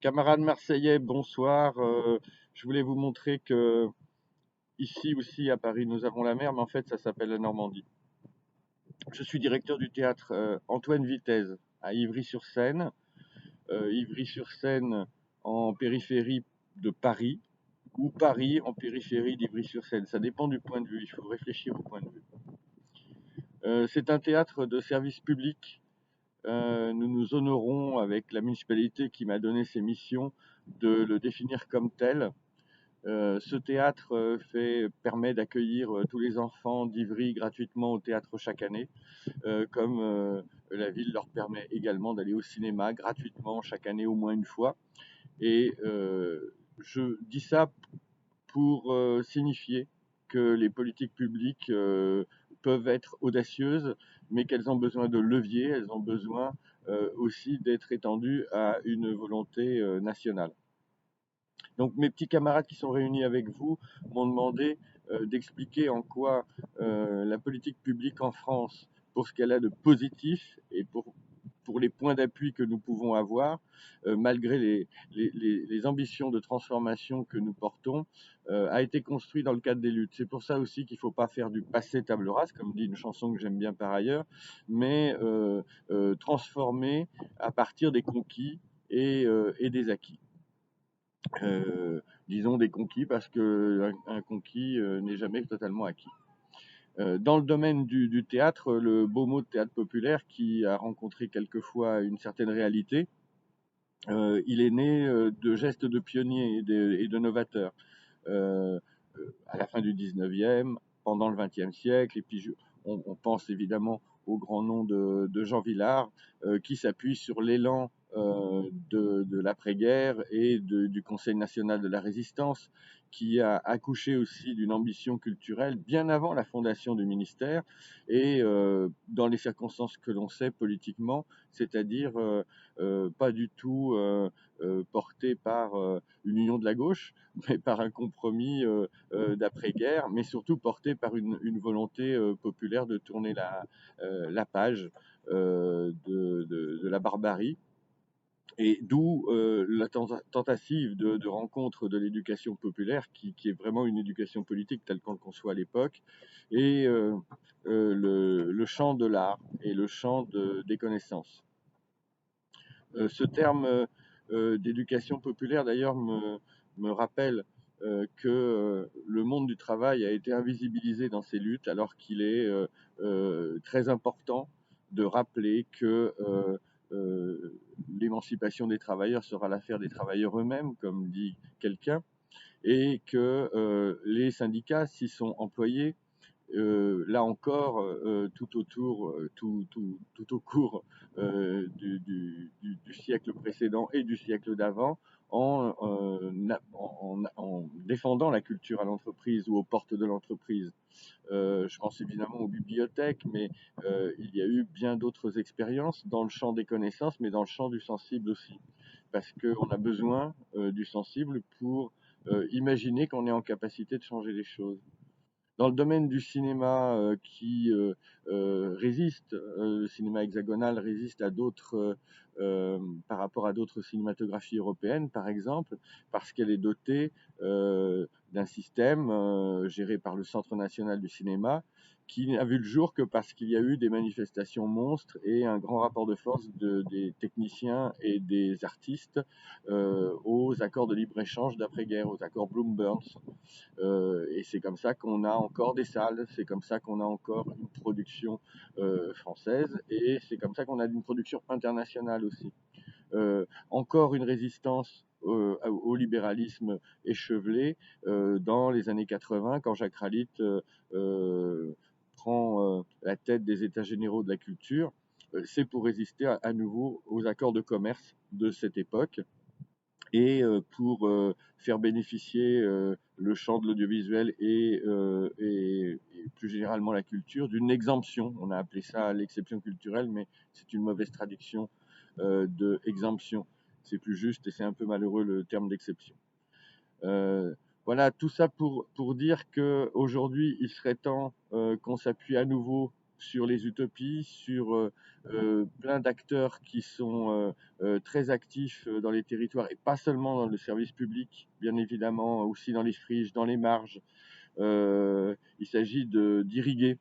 Camarades marseillais, bonsoir. Je voulais vous montrer que ici aussi à Paris, nous avons la mer, mais en fait, ça s'appelle la Normandie. Je suis directeur du théâtre Antoine Vitesse à Ivry-sur-Seine. Ivry-sur-Seine en périphérie de Paris, ou Paris en périphérie d'Ivry-sur-Seine. Ça dépend du point de vue, il faut réfléchir au point de vue. C'est un théâtre de service public. Nous nous honorons avec la municipalité qui m'a donné ces missions de le définir comme tel. Ce théâtre permet d'accueillir tous les enfants d'Ivry gratuitement au théâtre chaque année, comme la ville leur permet également d'aller au cinéma gratuitement chaque année au moins une fois. Et je dis ça pour signifier que les politiques publiques peuvent être audacieuses, mais qu'elles ont besoin de leviers, elles ont besoin aussi d'être étendues à une volonté nationale. Donc mes petits camarades qui sont réunis avec vous m'ont demandé d'expliquer en quoi la politique publique en France, pour ce qu'elle a de positif et pour les points d'appui que nous pouvons avoir, malgré les ambitions de transformation que nous portons, a été construit dans le cadre des luttes. C'est pour ça aussi qu'il ne faut pas faire du passé table rase, comme dit une chanson que j'aime bien par ailleurs, mais transformer à partir des conquis et des acquis. Disons des conquis parce qu'un conquis n'est jamais totalement acquis. Dans le domaine du théâtre, le beau mot de théâtre populaire qui a rencontré quelquefois une certaine réalité, il est né de gestes de pionniers et de novateurs à la fin du 19e, pendant le 20e siècle, et puis on pense évidemment au grand nom de Jean Vilar, qui s'appuie sur l'élan de l'après-guerre et du Conseil national de la résistance, qui a accouché aussi d'une ambition culturelle bien avant la fondation du ministère et dans les circonstances que l'on sait politiquement, c'est-à-dire pas du tout porté par une union de la gauche, mais par un compromis d'après-guerre, mais surtout porté par une volonté populaire de tourner la page de la barbarie. Et d'où la tentative de rencontre de l'éducation populaire, qui est vraiment une éducation politique telle qu'on le conçoit à l'époque, et le champ de l'art et le champ des connaissances. Ce terme d'éducation populaire, d'ailleurs, me rappelle que le monde du travail a été invisibilisé dans ces luttes, alors qu'il est très important de rappeler que l'émancipation des travailleurs sera l'affaire des travailleurs eux-mêmes, comme dit quelqu'un, et que les syndicats s'y sont employés là encore, tout au cours du siècle précédent et du siècle d'avant, en défendant la culture à l'entreprise ou aux portes de l'entreprise. Je pense évidemment aux bibliothèques, mais il y a eu bien d'autres expériences dans le champ des connaissances, mais dans le champ du sensible aussi, parce qu'on a besoin du sensible pour imaginer qu'on est en capacité de changer les choses. Dans le domaine du cinéma qui résiste, le cinéma hexagonal résiste à d'autres, par rapport à d'autres cinématographies européennes, par exemple, parce qu'elle est dotée d'un système géré par le Centre national du cinéma, qui n'a vu le jour que parce qu'il y a eu des manifestations monstres et un grand rapport de force des techniciens et des artistes aux accords de libre-échange d'après-guerre, aux accords Bloom-Burns. Et c'est comme ça qu'on a encore des salles, c'est comme ça qu'on a encore une production française, et c'est comme ça qu'on a une production internationale aussi. Encore une résistance au libéralisme échevelé dans les années 80, quand Jacques Ralit prend la tête des États généraux de la culture. C'est pour résister à nouveau aux accords de commerce de cette époque et pour faire bénéficier le champ de l'audiovisuel et plus généralement la culture d'une exemption. On a appelé ça l'exception culturelle, mais c'est une mauvaise traduction de exemption. C'est plus juste et c'est un peu malheureux le terme d'exception. Voilà, tout ça pour dire qu'aujourd'hui, il serait temps qu'on s'appuie à nouveau sur les utopies, sur plein d'acteurs qui sont très actifs dans les territoires et pas seulement dans le service public, bien évidemment, aussi dans les friches, dans les marges. Il s'agit d'irriguer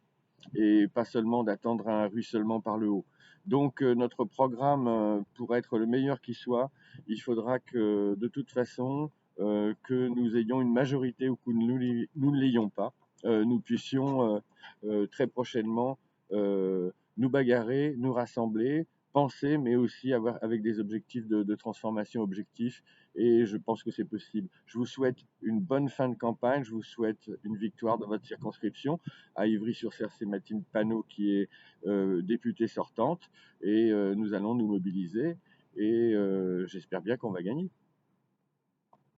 et pas seulement d'attendre un ruissellement par le haut. Donc notre programme, pour être le meilleur qui soit, il faudra que de toute façon, que nous ayons une majorité ou que nous ne l'ayons pas, nous puissions très prochainement nous bagarrer, nous rassembler, penser, mais aussi avoir avec des objectifs de transformation objectifs. Et je pense que c'est possible. Je vous souhaite une bonne fin de campagne. Je vous souhaite une victoire dans votre circonscription. À Ivry-sur-Serre, c'est Mathilde Panot qui est députée sortante. Et nous allons nous mobiliser. Et j'espère bien qu'on va gagner.